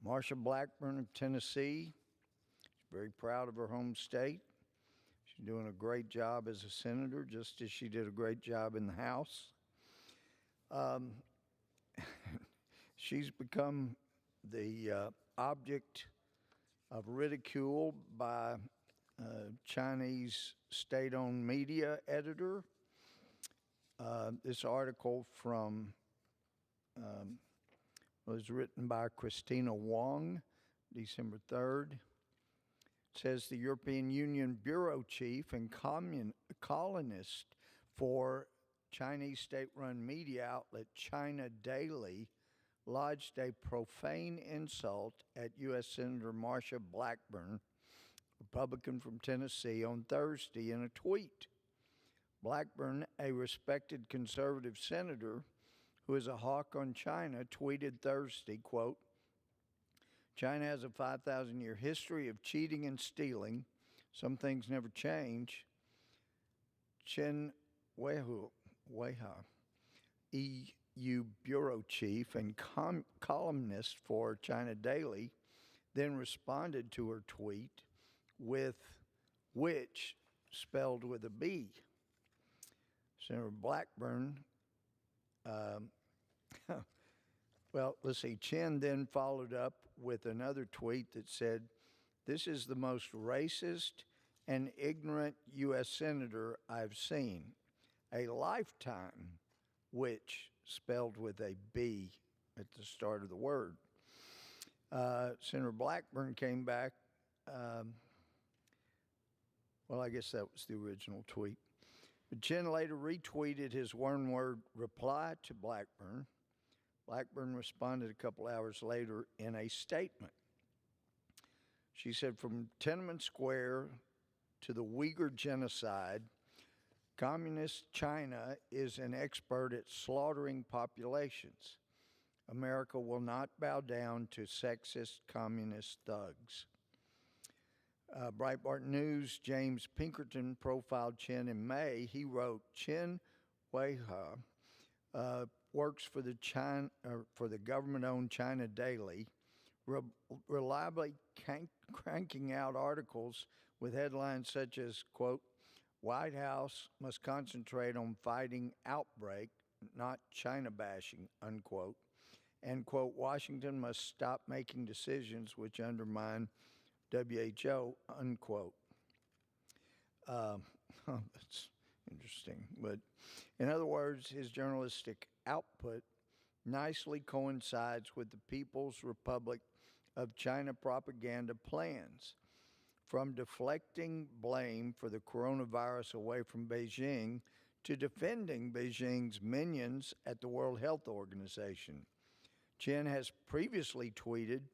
Marsha Blackburn of Tennessee. She's very proud of her home state. She's doing a great job as a senator, just as she did a great job in the House. She's become the object of ridicule by Chinese state-owned media editor. This article was written by Christina Wong, December 3rd. It says the European Union bureau chief and columnist for Chinese state-run media outlet China Daily lodged a profane insult at U.S. Senator Marsha Blackburn, Republican from Tennessee, on Thursday in a tweet. Blackburn, a respected conservative senator who is a hawk on China, tweeted Thursday, quote, "China has a 5,000-year history of cheating and stealing. Some things never change." Chen Weiha, EU bureau chief and columnist for China Daily, then responded to her tweet with "which" spelled with a B. Senator Blackburn, well, let's see, Chen then followed up with another tweet that said, "This is the most racist and ignorant U.S. senator I've seen. A lifetime," which spelled with a B at the start of the word. Senator Blackburn came back, well, I guess that was the original tweet. But Chen later retweeted his one-word reply to Blackburn. Blackburn responded a couple hours later in a statement. She said, "From Tiananmen Square to the Uyghur genocide, Communist China is an expert at slaughtering populations. America will not bow down to sexist communist thugs." Breitbart News' James Pinkerton profiled Chen in May. He wrote, "Chen Weiha works for the government-owned China Daily, reliably cranking out articles with headlines such as, quote, 'White House must concentrate on fighting outbreak, not China bashing,' unquote, and, quote, 'Washington must stop making decisions which undermine WHO,' unquote." That's interesting. But in other words, his journalistic output nicely coincides with the People's Republic of China propaganda plans, from deflecting blame for the coronavirus away from Beijing to defending Beijing's minions at the World Health Organization. Chen has previously tweeted,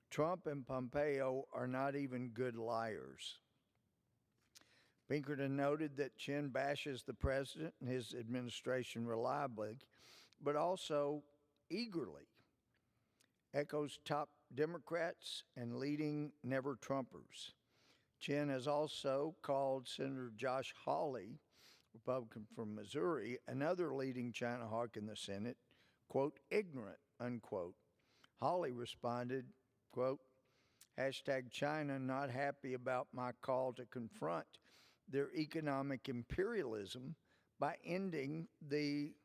"Trump and Pompeo are not even good liars." Pinkerton noted that Chen bashes the president and his administration reliably, but also eagerly echoes top Democrats and leading never-Trumpers. Chen has also called Senator Josh Hawley, Republican from Missouri, another leading China hawk in the Senate, quote, "ignorant," unquote. Hawley responded, quote, hashtag China not happy about my call to confront their economic imperialism by ending the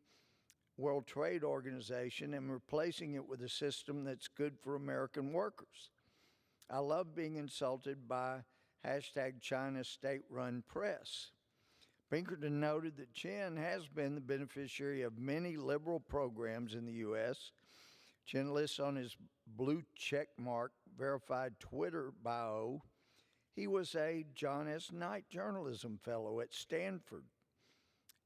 World Trade Organization and replacing it with a system that's good for American workers. I love being insulted by hashtag China state-run press. Pinkerton noted that Chen has been the beneficiary of many liberal programs in the U.S. Chen lists on his blue checkmark verified Twitter bio, he was a John S. Knight Journalism Fellow at Stanford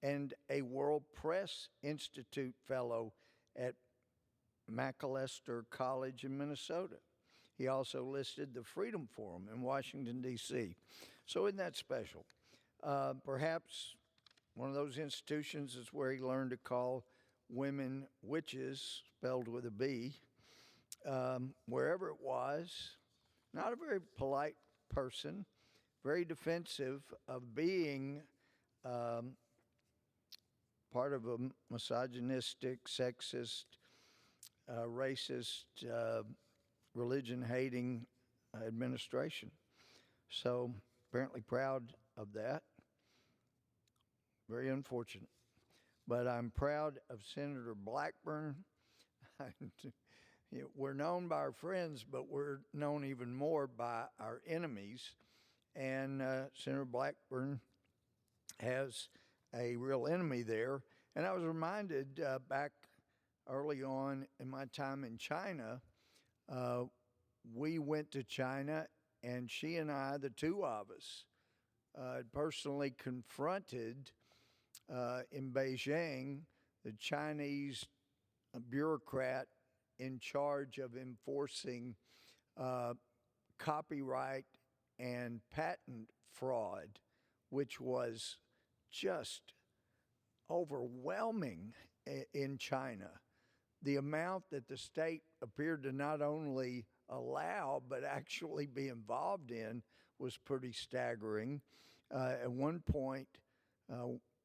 and a World Press Institute Fellow at Macalester College in Minnesota. He also listed the Freedom Forum in Washington, D.C. So isn't that special? Perhaps one of those institutions is where he learned to call women witches, spelled with a B. Wherever it was, not a very polite person, very defensive of being part of a misogynistic, sexist, racist religion-hating administration. So apparently proud of that. Very unfortunate. But I'm proud of Senator Blackburn. We're known by our friends, but we're known even more by our enemies. And Senator Blackburn has a real enemy there. And I was reminded back early on in my time in China, we went to China, and she and I, the two of us, personally confronted in Beijing the Chinese bureaucrat in charge of enforcing copyright and patent fraud, which was just overwhelming in China. The amount that the state appeared to not only allow but actually be involved in was pretty staggering. At one point,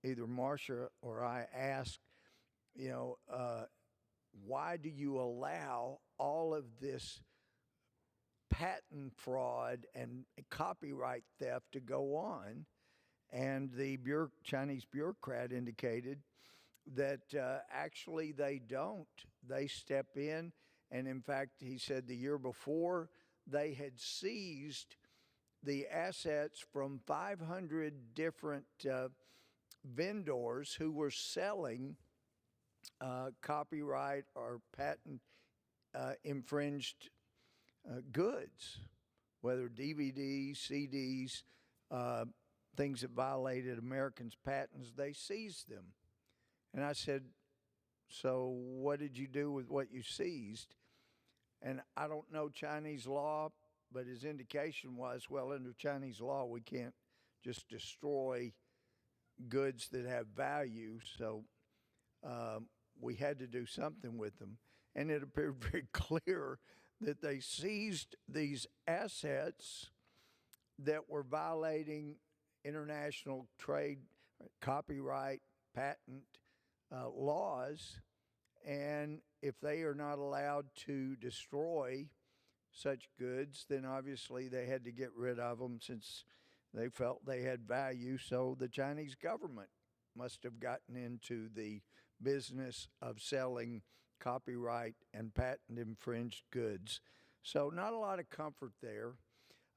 either Marsha or I asked, why do you allow all of this patent fraud and copyright theft to go on? And the Chinese bureaucrat indicated that actually they don't. They step in, and in fact, he said the year before, they had seized the assets from 500 different vendors who were selling copyright or patent infringed goods, whether DVDs, CDs, things that violated Americans' patents. They seized them. And I said, so what did you do with what you seized? And I don't know Chinese law, but his indication was, well, under Chinese law, we can't just destroy goods that have value. So we had to do something with them. And it appeared very clear that they seized these assets that were violating international trade, copyright, patent laws. And if they are not allowed to destroy such goods, then obviously they had to get rid of them since they felt they had value. So the Chinese government must have gotten into the business of selling copyright and patent infringed goods. So not a lot of comfort there.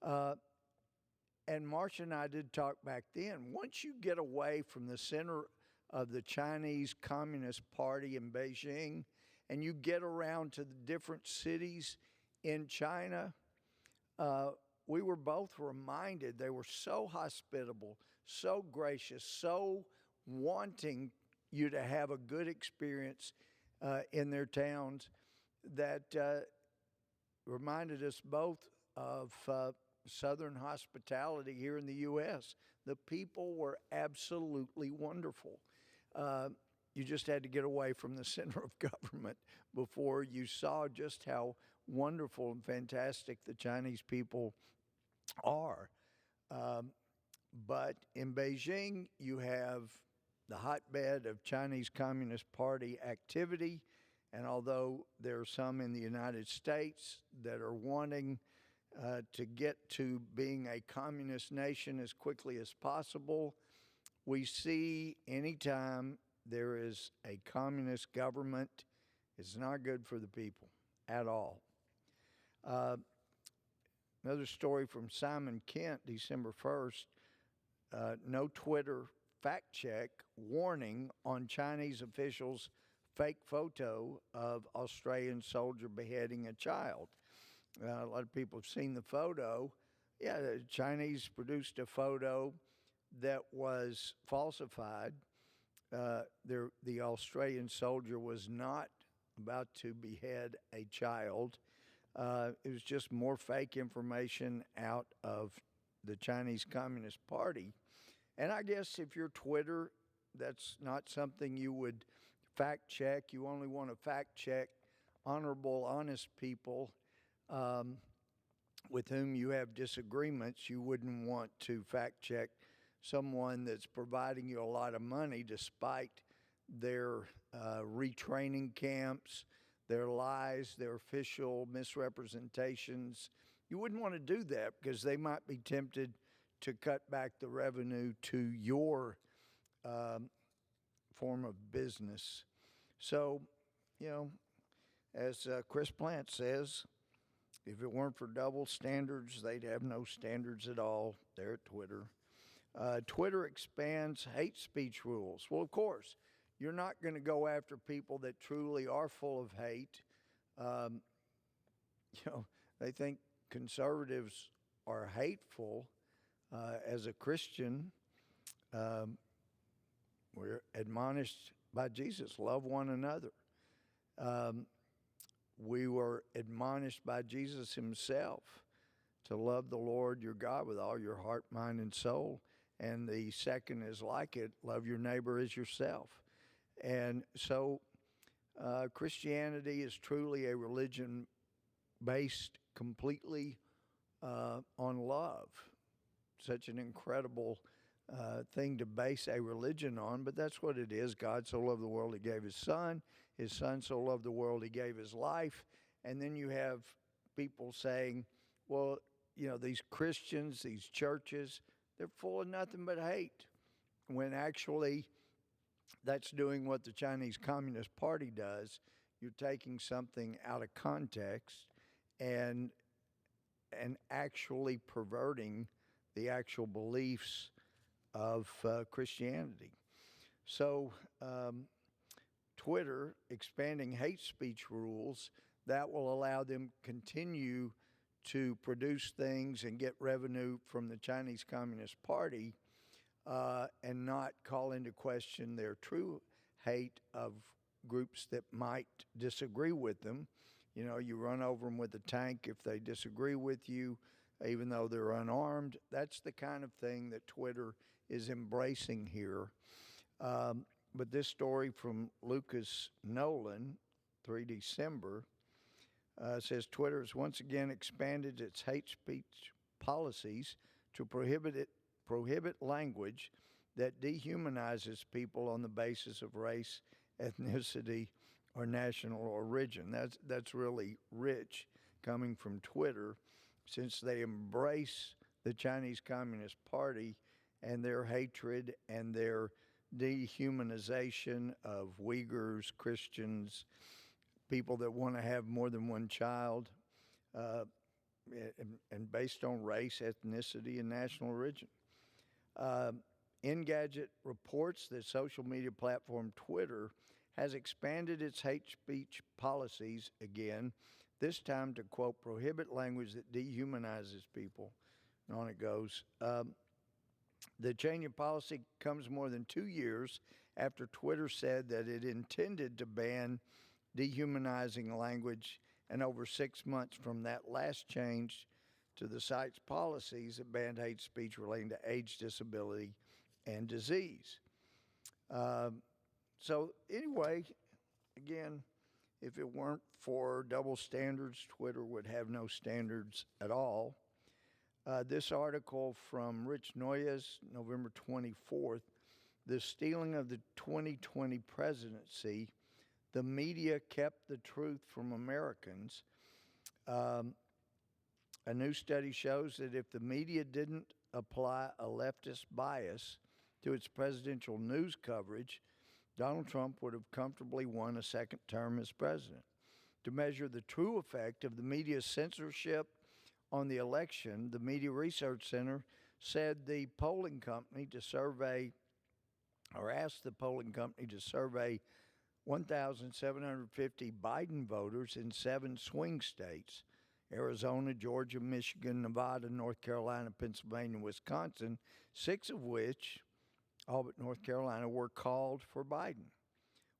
And Marsha and I did talk back then. Once you get away from the center of the Chinese Communist Party in Beijing and you get around to the different cities in China, we were both reminded they were so hospitable, so gracious, so wanting you to have a good experience in their towns, that reminded us both of Southern hospitality here in the U.S. The people were absolutely wonderful. You just had to get away from the center of government before you saw just how wonderful and fantastic the Chinese people are. But in Beijing, you have the hotbed of Chinese Communist Party activity, and although there are some in the United States that are wanting to get to being a communist nation as quickly as possible, we see anytime there is a communist government, it's not good for the people at all. Another story from Simon Kent, December 1st, no Twitter fact check warning on Chinese officials' fake photo of Australian soldier beheading a child. A lot of people have seen the photo. Yeah, the Chinese produced a photo that was falsified. The Australian soldier was not about to behead a child. It was just more fake information out of the Chinese Communist Party. And I guess if you're Twitter, that's not something you would fact check. You only want to fact check honorable, honest people with whom you have disagreements. You wouldn't want to fact check someone that's providing you a lot of money despite their retraining camps, their lies, their official misrepresentations. You wouldn't want to do that because they might be tempted to cut back the revenue to your form of business. So, you know, as Chris Plant says, if it weren't for double standards, they'd have no standards at all there at Twitter. Twitter expands hate speech rules. Well, of course, you're not going to go after people that truly are full of hate. Um, they think conservatives are hateful. As a Christian, we're admonished by Jesus, love one another. We were admonished by Jesus himself to love the Lord your God with all your heart, mind, and soul. And the second is like it, love your neighbor as yourself. And so Christianity is truly a religion based completely on love. Such an incredible thing to base a religion on, but that's what it is. God so loved the world, he gave his son. His son so loved the world, he gave his life. And then you have people saying, well, these Christians, these churches, they're full of nothing but hate. When actually that's doing what the Chinese Communist Party does. You're taking something out of context and actually perverting the actual beliefs of Christianity. So Twitter expanding hate speech rules that will allow them continue to produce things and get revenue from the Chinese Communist Party and not call into question their true hate of groups that might disagree with them. You run over them with a tank if they disagree with you, even though they're unarmed. That's the kind of thing that Twitter is embracing here. But this story from Lucas Nolan, 3 December, says Twitter has once again expanded its hate speech policies to prohibit language that dehumanizes people on the basis of race, ethnicity, or national origin. That's really rich coming from Twitter, since they embrace the Chinese Communist Party and their hatred and their dehumanization of Uyghurs, Christians, people that want to have more than one child, and based on race, ethnicity, and national origin. Engadget reports that social media platform Twitter has expanded its hate speech policies again, this time to, quote, prohibit language that dehumanizes people. And on it goes. The change in policy comes more than 2 years after Twitter said that it intended to ban dehumanizing language, and over 6 months from that last change to the site's policies that banned hate speech relating to age, disability, and disease. So anyway, again, if it weren't for double standards, Twitter would have no standards at all. This article from Rich Noyes, November 24th, the stealing of the 2020 presidency, the media kept the truth from Americans. A new study shows that if the media didn't apply a leftist bias to its presidential news coverage, Donald Trump would have comfortably won a second term as president. To measure the true effect of the media's censorship on the election, the Media Research Center said the polling company to survey, or asked the polling company to survey 1,750 Biden voters in 7 swing states: Arizona, Georgia, Michigan, Nevada, North Carolina, Pennsylvania, Wisconsin, 6 of which, all but North Carolina, were called for Biden.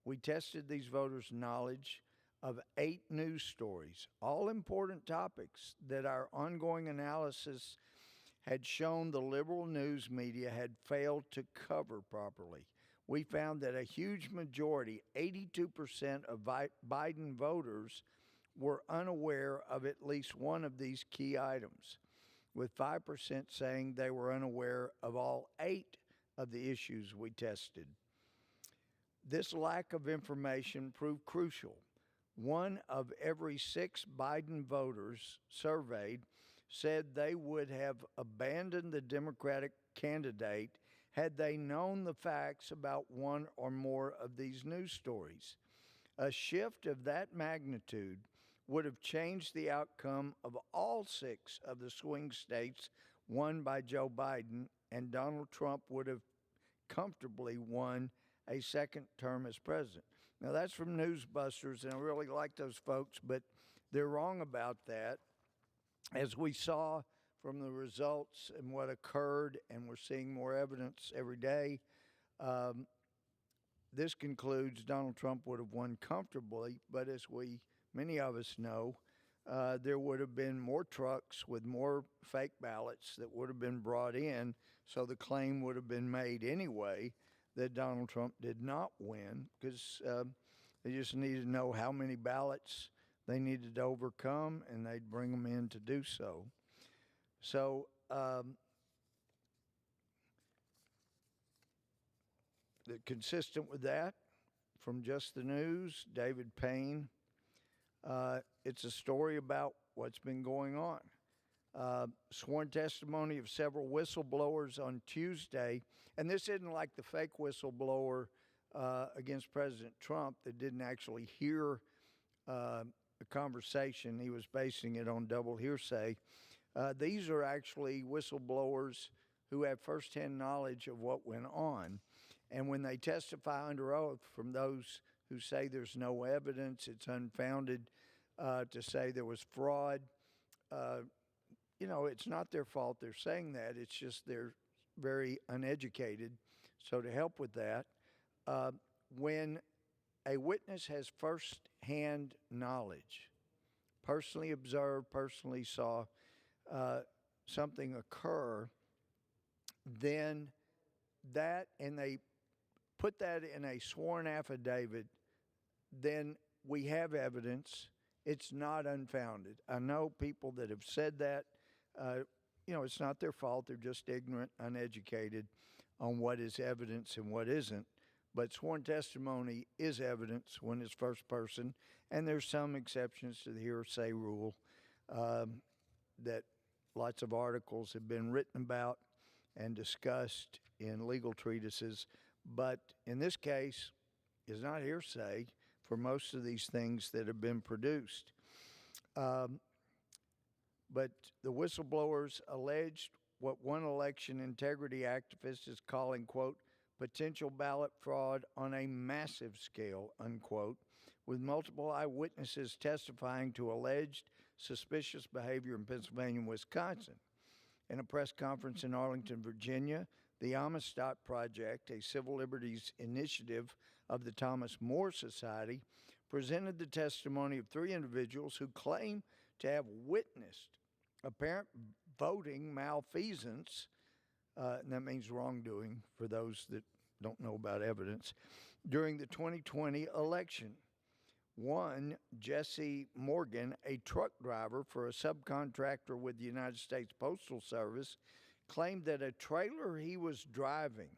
We tested these voters' knowledge of 8 news stories, all important topics that our ongoing analysis had shown the liberal news media had failed to cover properly. We found that a huge majority, 82% of Biden voters, were unaware of at least one of these key items, with 5% saying they were unaware of all 8 of the issues we tested. This lack of information proved crucial. 1 of every 6 Biden voters surveyed said they would have abandoned the Democratic candidate had they known the facts about one or more of these news stories. A shift of that magnitude would have changed the outcome of all 6 of the swing states won by Joe Biden, and Donald Trump would have comfortably won a second term as president. Now, that's from Newsbusters, and I really like those folks, but they're wrong about that. As we saw from the results and what occurred, and we're seeing more evidence every day, this concludes Donald Trump would have won comfortably, but as many of us know, there would have been more trucks with more fake ballots that would have been brought in, so the claim would have been made anyway that Donald Trump did not win, because they just needed to know how many ballots they needed to overcome, and they'd bring them in to do so. So consistent with that, from Just the News, David Payne, it's a story about what's been going on. Sworn testimony of several whistleblowers on Tuesday, and this isn't like the fake whistleblower against President Trump that didn't actually hear the conversation. He was basing it on double hearsay. These are actually whistleblowers who have firsthand knowledge of what went on. And when they testify under oath, from those who say there's no evidence, it's unfounded to say there was fraud, it's not their fault they're saying that. It's just they're very uneducated. So to help with that, when a witness has firsthand knowledge, personally observed, personally saw something occur, then that, and they put that in a sworn affidavit, then we have evidence. It's not unfounded. I know people that have said that. It's not their fault. They're just ignorant, uneducated on what is evidence and what isn't. But sworn testimony is evidence when it's first person, and there's some exceptions to the hearsay rule that lots of articles have been written about and discussed in legal treatises. But in this case, it's not hearsay for most of these things that have been produced. But the whistleblowers alleged what one election integrity activist is calling, quote, potential ballot fraud on a massive scale, unquote, with multiple eyewitnesses testifying to alleged suspicious behavior in Pennsylvania and Wisconsin. In a press conference in Arlington, Virginia, the Amistad Project, a civil liberties initiative of the Thomas More Society, presented the testimony of 3 individuals who claim to have witnessed apparent voting malfeasance, and that means wrongdoing for those that don't know about evidence, during the 2020 election. One, Jesse Morgan, a truck driver for a subcontractor with the United States Postal Service, claimed that a trailer he was driving,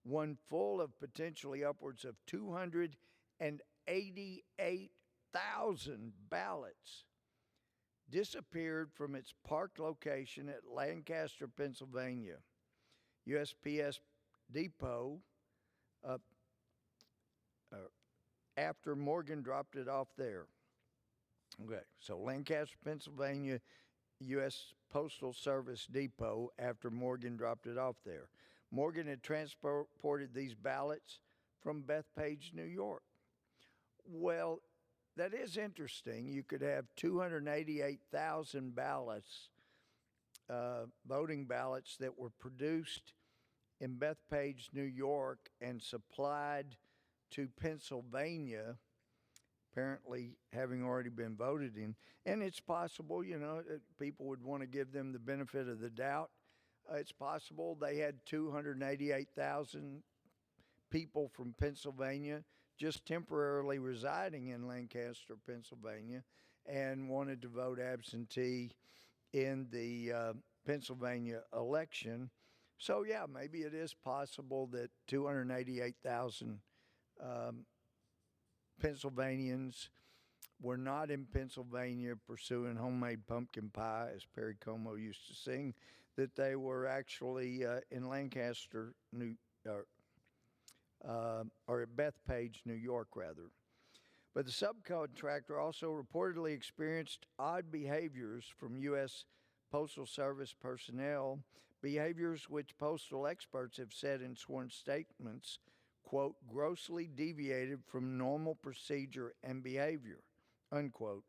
one full of potentially upwards of 288,000 ballots, disappeared from its parked location at Lancaster, Pennsylvania, USPS depot, after Morgan dropped it off there. Okay, so Lancaster, Pennsylvania, U.S. Postal Service depot after Morgan dropped it off there. Morgan had transported these ballots from Bethpage, New York. Well, that is interesting. You could have 288,000 ballots, voting ballots that were produced in Bethpage, New York, and supplied to Pennsylvania, apparently having already been voted in. And it's possible, people would want to give them the benefit of the doubt. It's possible they had 288,000 people from Pennsylvania just temporarily residing in Lancaster, Pennsylvania, and wanted to vote absentee in the Pennsylvania election. So, yeah, maybe it is possible that 288,000 Pennsylvanians were not in Pennsylvania pursuing homemade pumpkin pie, as Perry Como used to sing, that they were actually in Lancaster, or at Bethpage, New York, rather. But the subcontractor also reportedly experienced odd behaviors from U.S. Postal Service personnel, behaviors which postal experts have said in sworn statements, quote, grossly deviated from normal procedure and behavior, unquote,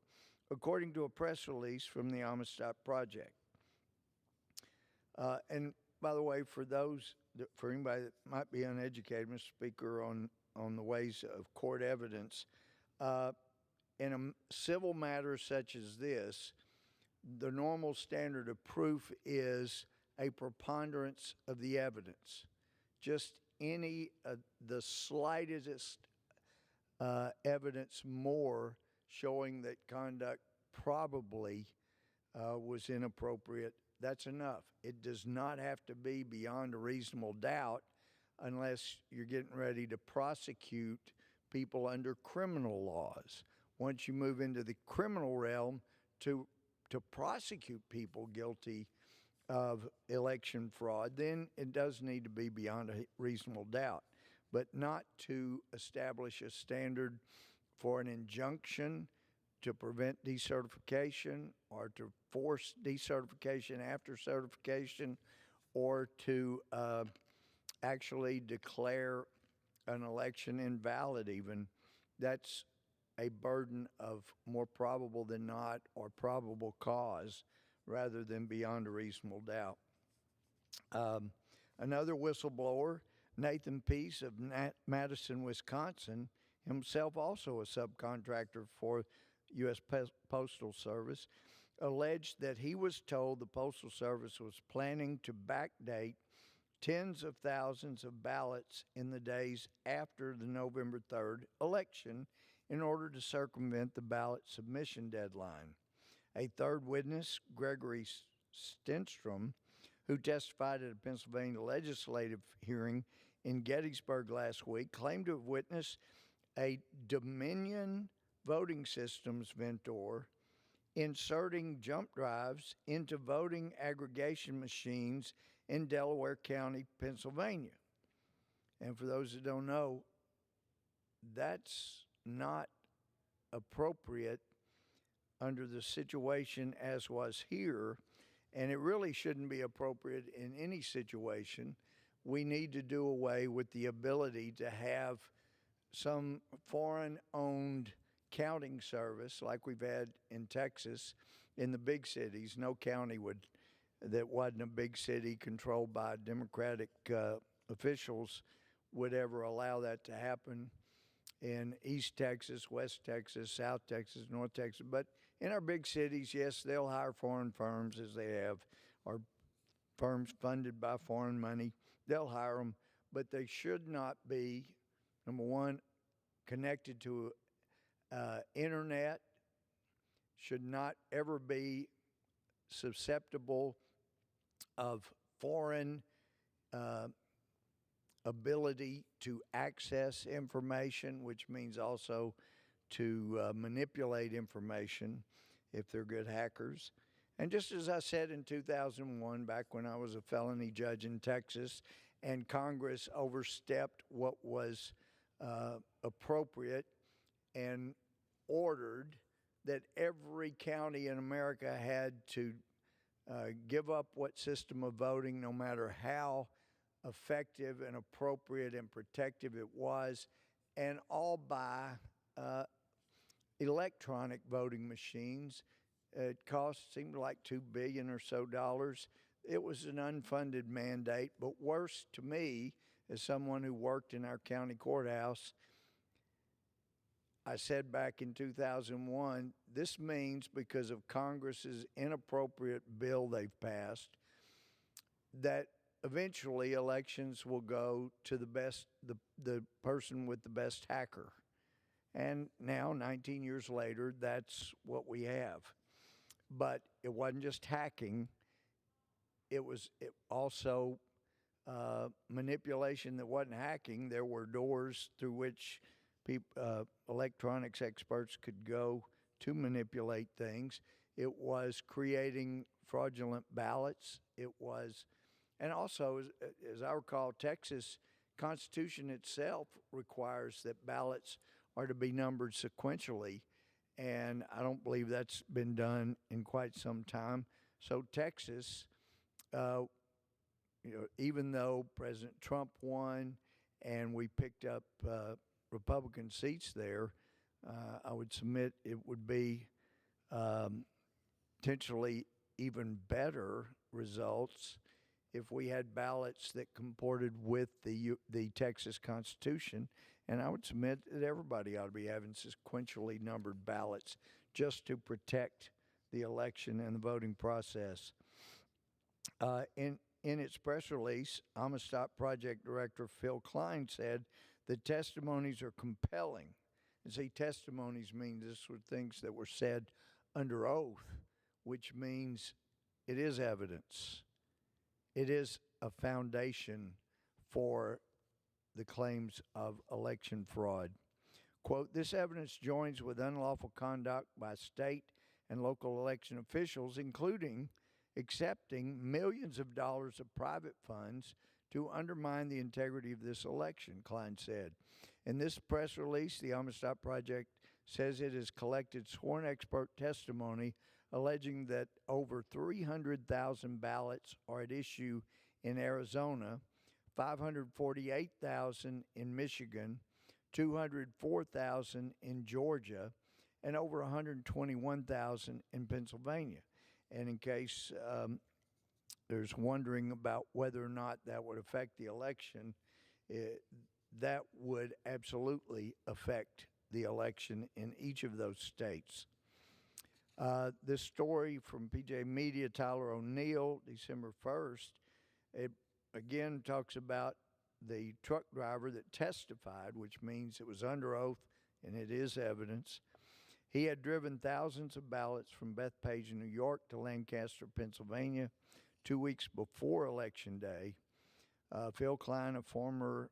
according to a press release from the Amistad Project. And by the way, for anybody that might be uneducated, Mr. Speaker, on the ways of court evidence, in a civil matter such as this, the normal standard of proof is a preponderance of the evidence. Just the slightest evidence more showing that conduct probably was inappropriate, that's enough. It does not have to be beyond a reasonable doubt unless you're getting ready to prosecute people under criminal laws. Once you move into the criminal realm to prosecute people guilty of election fraud, then it does need to be beyond a reasonable doubt, but not to establish a standard for an injunction to prevent decertification or to force decertification after certification or to actually declare an election invalid even. That's a burden of more probable than not or probable cause rather than beyond a reasonable doubt. Another whistleblower, Nathan Peace of Madison, Wisconsin, himself also a subcontractor for U.S. Postal Service, alleged that he was told the Postal Service was planning to backdate tens of thousands of ballots in the days after the November 3rd election in order to circumvent the ballot submission deadline. A third witness, Gregory Stenstrom, who testified at a Pennsylvania legislative hearing in Gettysburg last week, claimed to have witnessed a Dominion voting systems vendor inserting jump drives into voting aggregation machines in Delaware County, Pennsylvania. And for those that don't know, that's not appropriate under the situation as was here, and it really shouldn't be appropriate in any situation. We need to do away with the ability to have some foreign-owned counting service like we've had in Texas in the big cities. No county that wasn't a big city controlled by Democratic officials would ever allow that to happen in East Texas, West Texas, South Texas, North Texas. But in our big cities, yes, they'll hire foreign firms as they have, or firms funded by foreign money. They'll hire them, but they should not be, number one, connected to internet, should not ever be susceptible of foreign ability to access information, which means also to manipulate information if they're good hackers. And just as I said in 2001, back when I was a felony judge in Texas, and Congress overstepped what was appropriate and ordered that every county in America had to give up what system of voting, no matter how effective and appropriate and protective it was, and all buy electronic voting machines. It seemed like $2 billion or so dollars. It was an unfunded mandate, but worse to me, as someone who worked in our county courthouse, I said back in 2001, this means because of Congress's inappropriate bill they've passed, that eventually elections will go to the person with the best hacker. And now, 19 years later, that's what we have. But it wasn't just hacking. It was also manipulation that wasn't hacking. There were doors through which electronics experts could go to manipulate things. It was creating fraudulent ballots. It was, and also, as I recall, Texas Constitution itself requires that ballots are to be numbered sequentially, and I don't believe that's been done in quite some time. So Texas, uh, even though President Trump won and we picked up Republican seats there, I would submit it would be um, potentially even better results if we had ballots that comported with the Texas Constitution. And I would submit that everybody ought to be having sequentially numbered ballots just to protect the election and the voting process. In its press release, Amistad Project Director Phil Klein said the testimonies are compelling. And see, testimonies mean this were things that were said under oath, which means it is evidence. It is a foundation for the claims of election fraud. Quote, this evidence joins with unlawful conduct by state and local election officials, including accepting millions of dollars of private funds to undermine the integrity of this election, Klein said. In this press release, the Amistad Project says it has collected sworn expert testimony alleging that over 300,000 ballots are at issue in Arizona, 548,000 in Michigan, 204,000 in Georgia, and over 121,000 in Pennsylvania. And in case there's wondering about whether or not that would affect the election, that would absolutely affect the election in each of those states. This story from PJ Media, Tyler O'Neill, December 1st, it again talks about the truck driver that testified, which means it was under oath and it is evidence. He had driven thousands of ballots from Bethpage, New York to Lancaster, Pennsylvania, 2 weeks before Election Day. Phil Klein, a former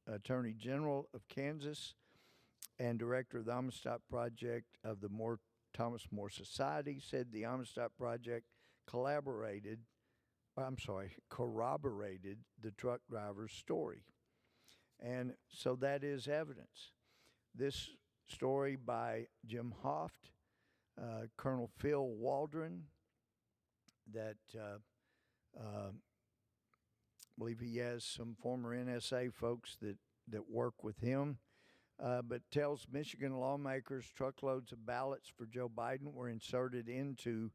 Attorney General of Kansas and director of the Amistad Project of the Thomas More Society, said the Amistad Project corroborated the truck driver's story. And so that is evidence. This story by Jim Hoft, Colonel Phil Waldron, that I believe he has some former NSA folks that work with him, but tells Michigan lawmakers truckloads of ballots for Joe Biden were inserted into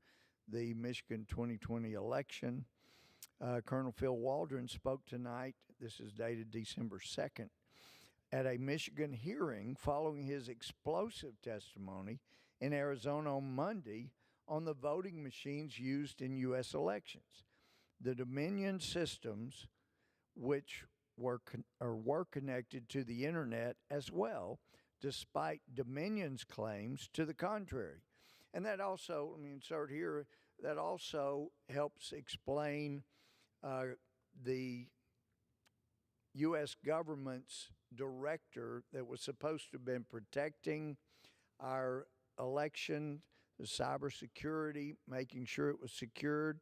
the Michigan 2020 election. Colonel Phil Waldron spoke tonight, this is dated December 2nd, at a Michigan hearing following his explosive testimony in Arizona on Monday on the voting machines used in U.S. elections. The Dominion systems, which were connected to the internet as well, despite Dominion's claims to the contrary. And that also, let me insert here, that also helps explain the U.S. government's director that was supposed to have been protecting our election, the cybersecurity, making sure it was secured.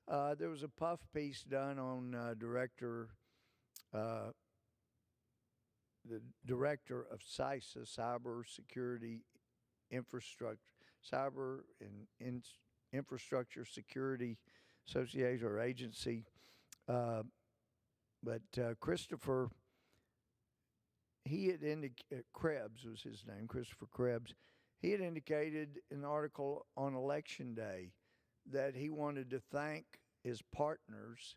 There was a puff piece done on the director of CISA, Cybersecurity Infrastructure, Cyber and Infrastructure Security Association or Agency. But Christopher, he had indicated, Krebs was his name, Christopher Krebs. He had indicated in an article on Election Day that he wanted to thank his partners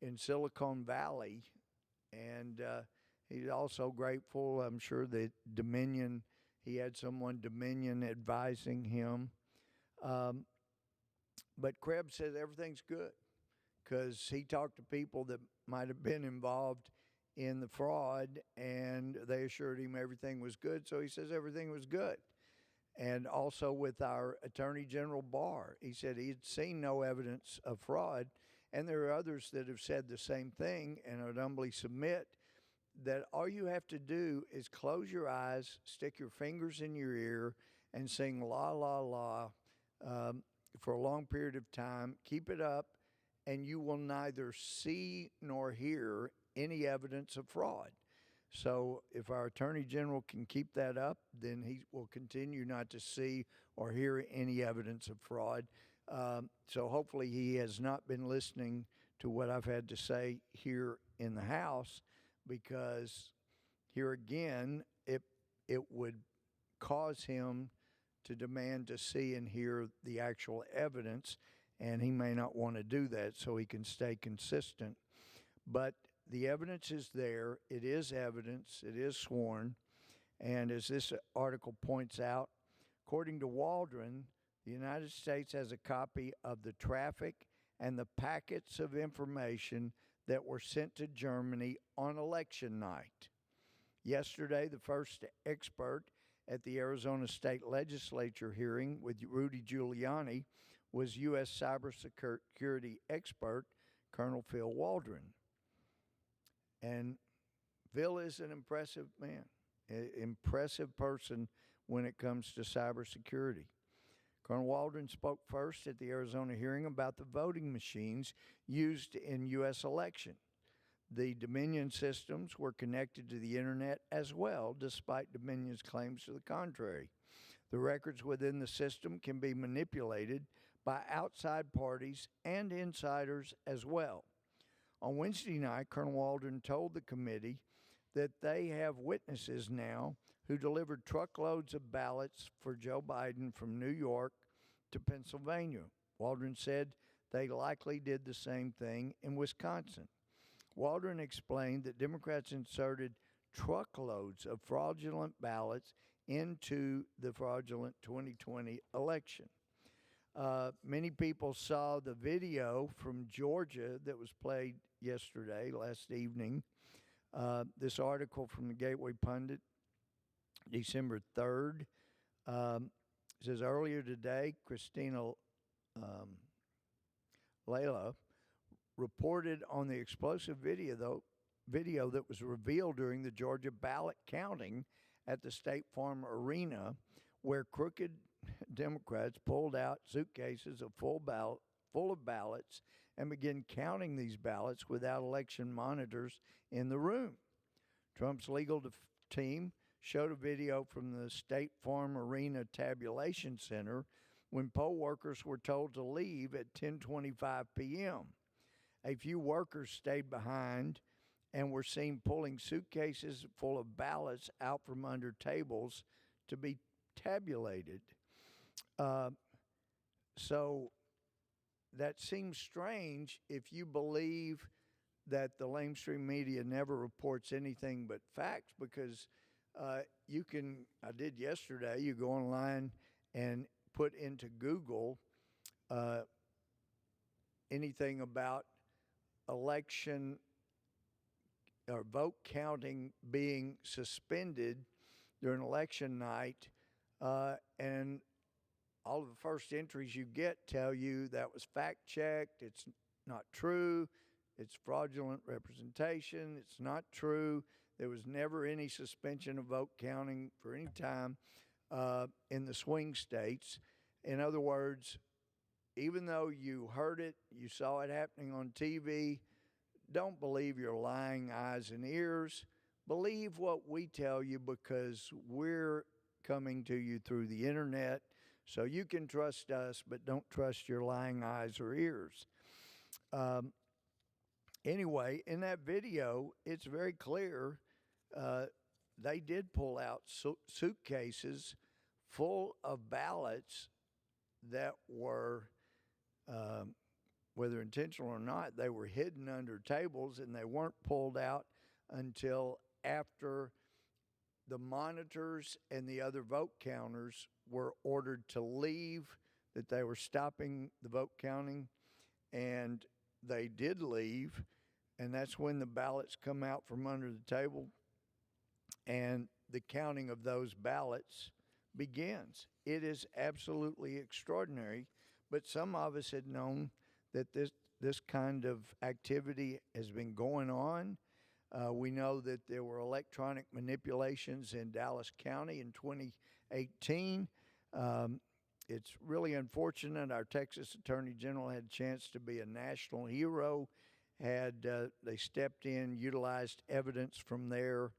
in Silicon Valley, and he's also grateful, I'm sure, that Dominion, he had someone Dominion advising him. But Krebs says everything's good because he talked to people that might have been involved in the fraud, and they assured him everything was good, so he says everything was good. And also with our Attorney General Barr, he said he had seen no evidence of fraud, and there are others that have said the same thing, and I would humbly submit that all you have to do is close your eyes, stick your fingers in your ear, and sing la, la, la for a long period of time. Keep it up, and you will neither see nor hear any evidence of fraud. So if our Attorney General can keep that up, then he will continue not to see or hear any evidence of fraud. So hopefully he has not been listening to what I've had to say here in the House, because here again, it would cause him to demand to see and hear the actual evidence, and he may not want to do that so he can stay consistent. But the evidence is there. It is evidence. It is sworn. And as this article points out, according to Waldron, the United States has a copy of the traffic and the packets of information that were sent to Germany on election night. Yesterday, the first expert at the Arizona State Legislature hearing with Rudy Giuliani was U.S. cybersecurity expert Colonel Phil Waldron. And Phil is an impressive man, an impressive person when it comes to cybersecurity. Colonel Waldron spoke first at the Arizona hearing about the voting machines used in U.S. election. The Dominion systems were connected to the internet as well, despite Dominion's claims to the contrary. The records within the system can be manipulated by outside parties and insiders as well. On Wednesday night, Colonel Waldron told the committee that they have witnesses now who delivered truckloads of ballots for Joe Biden from New York to Pennsylvania. Waldron said they likely did the same thing in Wisconsin. Waldron explained that Democrats inserted truckloads of fraudulent ballots into the fraudulent 2020 election. Many people saw the video from Georgia that was played last evening. This article from the Gateway Pundit, December 3rd, says earlier today, Christina Layla reported on the explosive video that was revealed during the Georgia ballot counting at the State Farm Arena, where crooked Democrats pulled out suitcases full of ballots and began counting these ballots without election monitors in the room. Trump's legal team showed a video from the State Farm Arena Tabulation Center when poll workers were told to leave at 10:25 p.m. A few workers stayed behind and were seen pulling suitcases full of ballots out from under tables to be tabulated. So that seems strange if you believe that the lamestream media never reports anything but facts, because I did yesterday, you go online and put into Google anything about election or vote counting being suspended during election night, and all of the first entries you get tell you that was fact-checked, it's not true, it's fraudulent representation, it's not true, there was never any suspension of vote counting for any time in the swing states. In other words, even though you heard it, you saw it happening on TV, don't believe your lying eyes and ears. Believe what we tell you, because we're coming to you through the internet. So you can trust us, but don't trust your lying eyes or ears. Anyway, in that video, it's very clear they did pull out suitcases full of ballots that were, whether intentional or not, they were hidden under tables, and they weren't pulled out until after the monitors and the other vote counters were ordered to leave, that they were stopping the vote counting, and they did leave, and that's when the ballots come out from under the table, and the counting of those ballots begins. It is absolutely extraordinary, but some of us had known that this kind of activity has been going on. We know that there were electronic manipulations in Dallas County in 2018. Um, it's really unfortunate. Our Texas Attorney General had a chance to be a national hero. They stepped in, utilized evidence from there,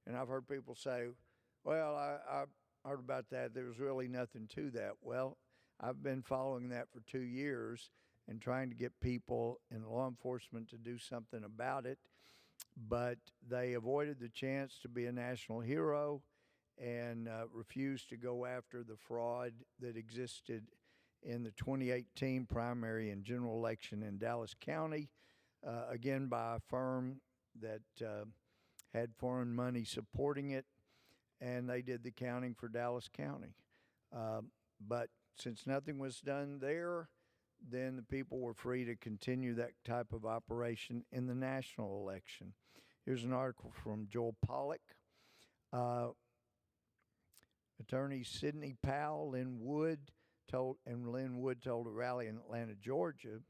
and I've heard people say, "Well, I heard about that. There was really nothing to that." Well, I've been following that for 2 years and trying to get people in law enforcement to do something about it, but they avoided the chance to be a national hero and refused to go after the fraud that existed in the 2018 primary and general election in Dallas County, again by a firm that had foreign money supporting it, and they did the counting for Dallas County. But since nothing was done there, then the people were free to continue that type of operation in the national election. Here's an article from Joel Pollack. Attorney Sidney Powell, Lynn Wood told a rally in Atlanta, Georgia,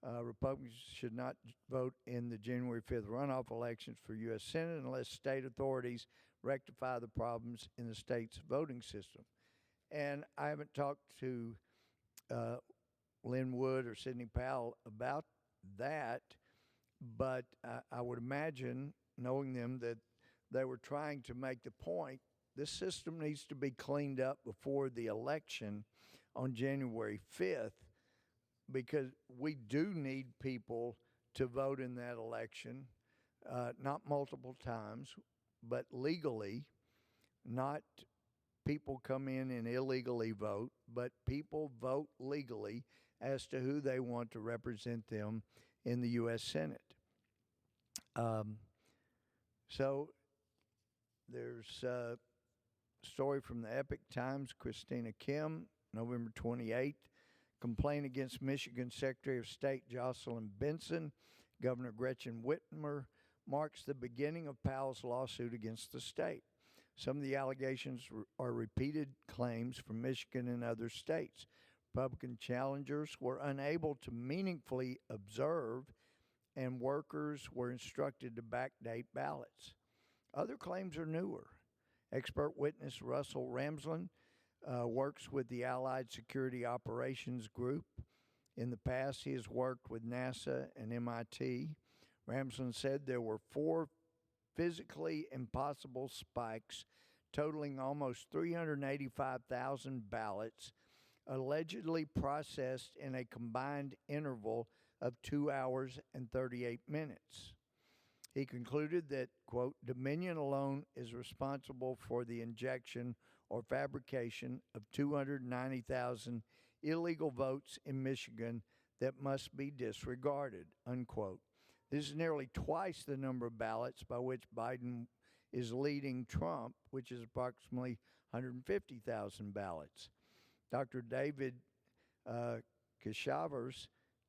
Republicans should not vote in the January 5th runoff elections for U.S. Senate unless state authorities rectify the problems in the state's voting system. And I haven't talked to Lynn Wood or Sidney Powell about that, but I would imagine, knowing them, that they were trying to make the point this system needs to be cleaned up before the election on January 5th, because we do need people to vote in that election, not multiple times, but legally, not people come in and illegally vote, but people vote legally as to who they want to represent them in the U.S. Senate. So there's a story from the Epic Times, Christina Kim, November 28th, complaint against Michigan Secretary of State Jocelyn Benson. Governor Gretchen Whitmer marks the beginning of Powell's lawsuit against the state. Some of the allegations are repeated claims from Michigan and other states. Republican challengers were unable to meaningfully observe, and workers were instructed to backdate ballots. Other claims are newer. Expert witness Russell Ramsland works with the Allied Security Operations Group. In the past, he has worked with NASA and MIT. Ramsland said there were 4 physically impossible spikes totaling almost 385,000 ballots, allegedly processed in a combined interval of 2 hours and 38 minutes. He concluded that, quote, Dominion alone is responsible for the injection or fabrication of 290,000 illegal votes in Michigan that must be disregarded, unquote. This is nearly twice the number of ballots by which Biden is leading Trump, which is approximately 150,000 ballots. Dr. David Keshavers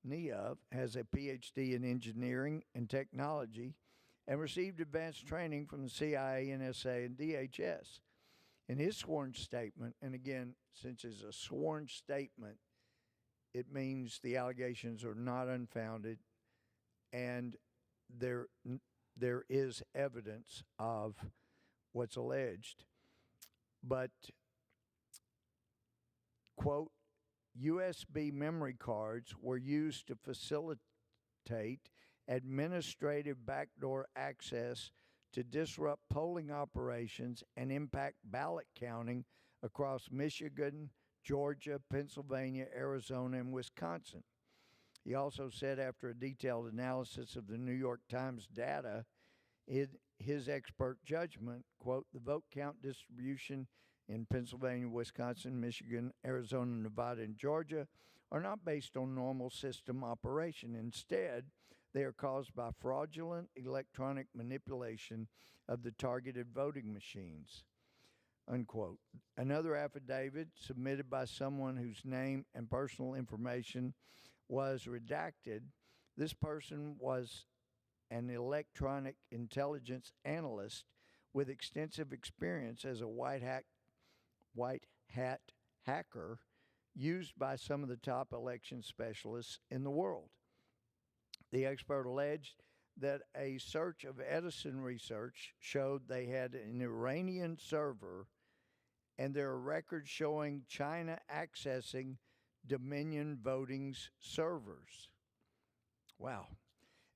Niev has a PhD in engineering and technology and received advanced training from the CIA, NSA, and DHS. In his sworn statement, and again, since it's a sworn statement, it means the allegations are not unfounded, and there is evidence of what's alleged. But, quote, USB memory cards were used to facilitate administrative backdoor access to disrupt polling operations and impact ballot counting across Michigan, Georgia, Pennsylvania, Arizona, and Wisconsin. He also said, after a detailed analysis of the New York Times data, in his expert judgment, quote, the vote count distribution in Pennsylvania, Wisconsin, Michigan, Arizona, Nevada, and Georgia are not based on normal system operation. Instead, they are caused by fraudulent electronic manipulation of the targeted voting machines, unquote. Another affidavit submitted by someone whose name and personal information was redacted. This person was an electronic intelligence analyst with extensive experience as a white hat hacker used by some of the top election specialists in the world. The expert alleged that a search of Edison Research showed they had an Iranian server and there are records showing China accessing Dominion Voting's servers. Wow.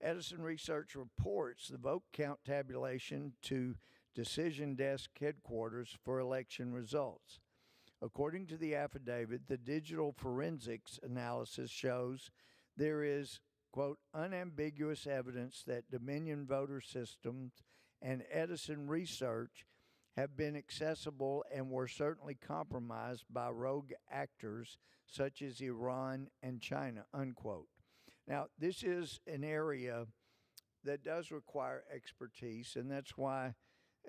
Edison Research reports the vote count tabulation to Decision Desk headquarters for election results. According to the affidavit, the digital forensics analysis shows there is, quote, unambiguous evidence that Dominion voter systems and Edison Research have been accessible and were certainly compromised by rogue actors such as Iran and China, unquote. Now, this is an area that does require expertise, and that's why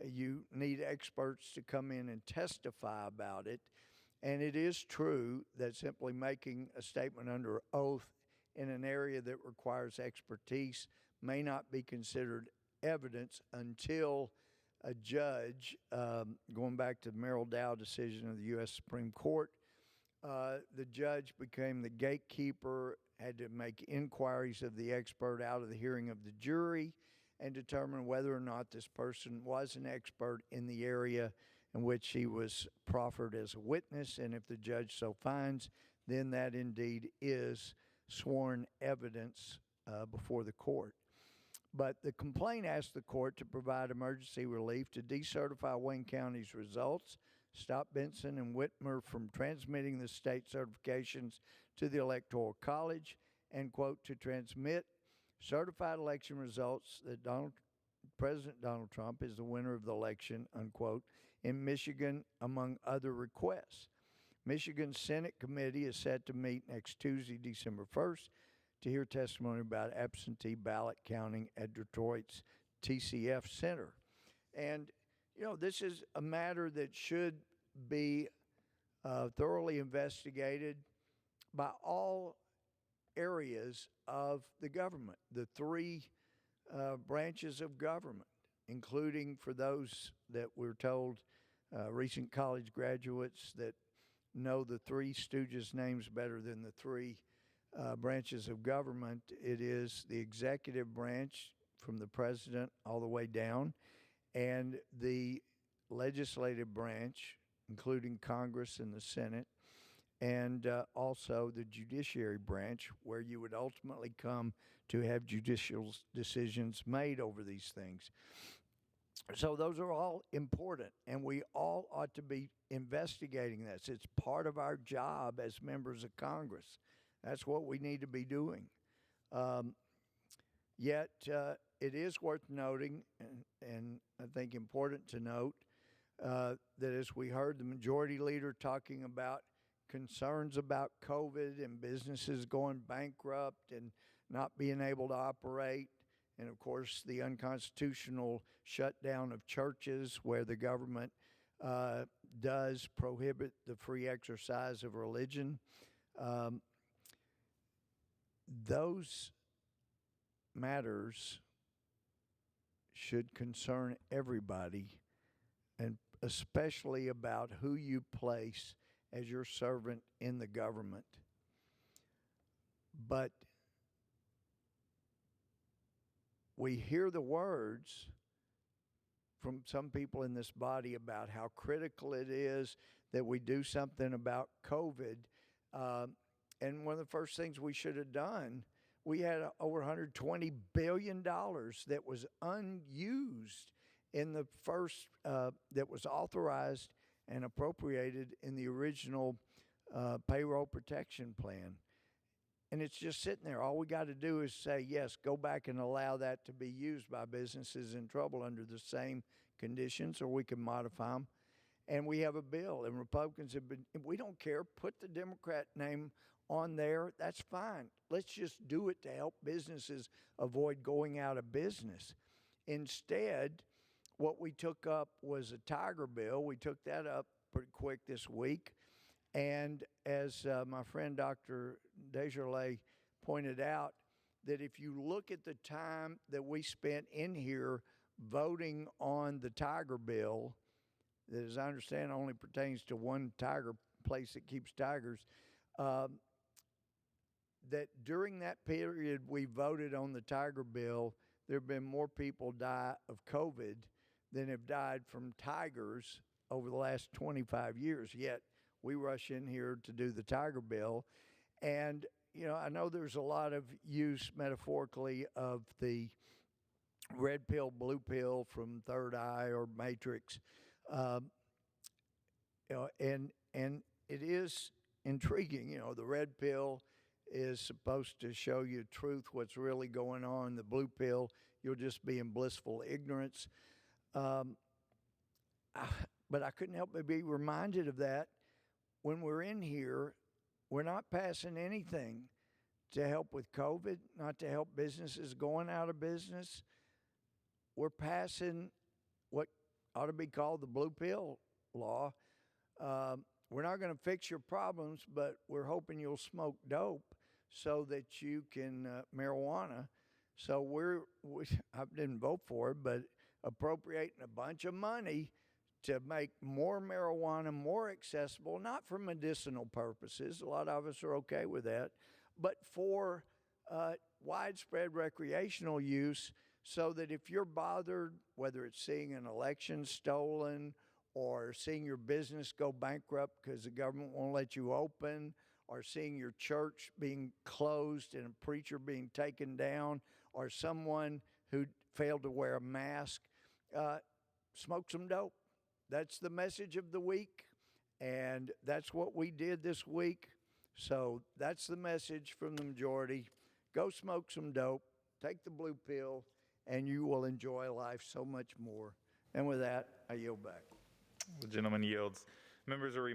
you need experts to come in and testify about it. And it is true that simply making a statement under oath in an area that requires expertise may not be considered evidence until a judge, going back to the Merrill Dow decision of the U.S. Supreme Court, the judge became the gatekeeper, had to make inquiries of the expert out of the hearing of the jury and determine whether or not this person was an expert in the area in which he was proffered as a witness. And if the judge so finds, then that indeed is sworn evidence before the court. But the complaint asked the court to provide emergency relief to decertify Wayne County's results, stop Benson and Whitmer from transmitting the state certifications to the Electoral College, and, quote, to transmit certified election results that President Donald Trump is the winner of the election, unquote, in Michigan, among other requests. Michigan's Senate committee is set to meet next Tuesday, December 1st, to hear testimony about absentee ballot counting at Detroit's TCF Center. And, you know, this is a matter that should be thoroughly investigated by all areas of the government, the three branches of government, including, for those that we're told, recent college graduates that know the Three Stooges names better than the three branches of government. It is the executive branch from the president all the way down, and the legislative branch, including Congress and the Senate, and also the judiciary branch, where you would ultimately come to have judicial decisions made over these things. So those are all important, and we all ought to be investigating this. It's part of our job as members of Congress. That's what we need to be doing. Yet it is worth noting, and I think important to note, that as we heard the majority leader talking about concerns about COVID and businesses going bankrupt and not being able to operate, and of course the unconstitutional shutdown of churches where the government does prohibit the free exercise of religion. Those matters should concern everybody, and especially about who you place as your servant in the government. But we hear the words from some people in this body about how critical it is that we do something about COVID. And one of the first things we should have done, we had over $120 billion that was unused in the first, that was authorized and appropriated in the original payroll protection plan. And it's just sitting there. All we got to do is say, yes, go back and allow that to be used by businesses in trouble under the same conditions, or we can modify them. And we have a bill, and Republicans have been, we don't care, put the Democrat name on there, that's fine. Let's just do it to help businesses avoid going out of business. Instead, what we took up was a Tiger bill. We took that up pretty quick this week. And as my friend Dr. Desjardins pointed out, that if you look at the time that we spent in here voting on the Tiger bill, that, as I understand, only pertains to one tiger place that keeps tigers, that during that period we voted on the Tiger bill, there have been more people die of COVID than have died from tigers over the last 25 years, yet we rush in here to do the Tiger Bill. And, I know there's a lot of use metaphorically of the red pill, blue pill from Third Eye or Matrix. Um, and it is intriguing. The red pill is supposed to show you truth, what's really going on. The blue pill, you'll just be in blissful ignorance. Um, but I couldn't help but be reminded of that when we're in here. We're not passing anything to help with COVID, not to help businesses going out of business. We're passing what ought to be called the blue pill law. We're not going to fix your problems, but we're hoping you'll smoke dope so that you can marijuana. So I didn't vote for it, but appropriating a bunch of money to make more marijuana more accessible, not for medicinal purposes. A lot of us are okay with that, but for widespread recreational use, so that if you're bothered, whether it's seeing an election stolen or seeing your business go bankrupt because the government won't let you open, or seeing your church being closed and a preacher being taken down, or someone who failed to wear a mask, smoke some dope. That's the message of the week, and that's what we did this week. So that's the message from the majority. Go smoke some dope, take the blue pill, and you will enjoy life so much more. And with that, I yield back. The gentleman yields. Members are reminded